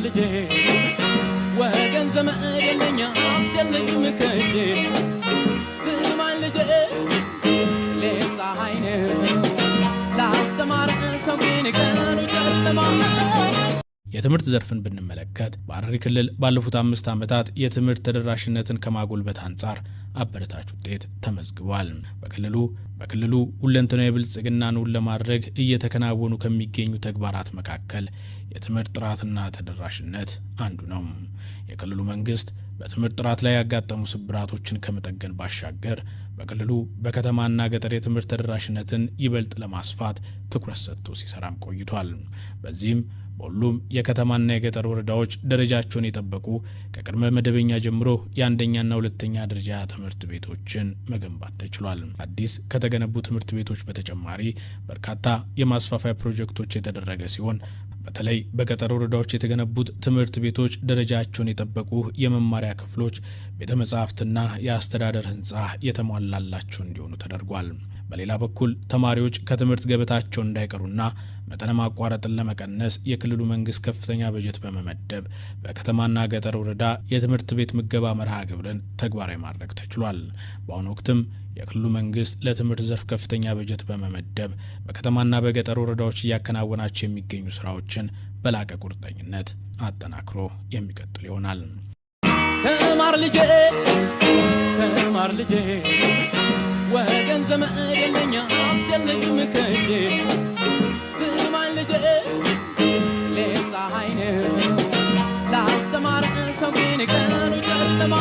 ልጄ ወገን ዘመድ የለኛ አትደልቅ ምከጄ ስማኝ ልጄ ለፀሐይ ነው ላስተማር ሰው ግን ቀኑ ጨለማ የትምህርት ዘርፍን ብንመለከት በሐረሪ ክልል ባለፉት 5 ዓመታት የትምህርት ተደራሽነትን ከማጎልበት አንጻር አበረታች ውጤት ተመዝግቧል። በክልሉ ሁለንተናዊ ብልጽግናን ለማድረግ እየተከናወኑ ከሚገኙ ተግባራት መካከል የትምህርት ጥራትና ተደራሽነት አንዱ ነው። የክልሉ መንግስት በትምህርት ጥራት ላይ ያጋጠሙ ስብራቶችን ከመጠገን ባሻገር በክልሉ በከተማና ገጠር የትምህርት ተደራሽነትን ይበልጥ ለማስፋት ትኩረት ሰጥቶ ሲሰራም ቆይቷል። በዚህም በሁሉም የከተማና የገጠር ወረዳዎች ደረጃቸውን የጠበቁ ከቅድመ መደበኛ ጀምሮ የአንደኛና ሁለተኛ ደረጃ ትምህርት ቤቶችን መገንባት ተችሏል። አዲስ ከተገነቡ ትምህርት ቤቶች በተጨማሪ በርካታ የማስፋፋያ ፕሮጀክቶች የተደረገ ሲሆን በተለይ በገጠር ወረዳዎች የተገነቡት ትምህርት ቤቶች ደረጃቸውን የጠበቁ የመማሪያ ክፍሎች፣ ቤተ መጻሕፍትና የአስተዳደር ህንጻ የተሟላላቸው እንዲሆኑ ተደርጓል። በሌላ በኩል ተማሪዎች ከትምህርት ገበታቸው እንዳይቀሩና መጠነ ማቋረጥን ለመቀነስ የክልሉ መንግስት ከፍተኛ በጀት በመመደብ በከተማና ገጠር ወረዳ የትምህርት ቤት ምገባ መርሃ ግብርን ተግባራዊ ማድረግ ተችሏል። በአሁኑ ወቅትም የክልሉ መንግስት ለትምህርት ዘርፍ ከፍተኛ በጀት በመመደብ በከተማና በገጠር ወረዳዎች እያከናወናቸው የሚገኙ ስራዎችን በላቀ ቁርጠኝነት አጠናክሮ የሚቀጥል ይሆናል። ተማር ልጄ ወገን ዘመድ የለኛ አትደልቅ ምከጄ ስማኝ ልጄ ለፀሐይ ነው ላስተማር ሰው ግን ቀኑ ጨለማ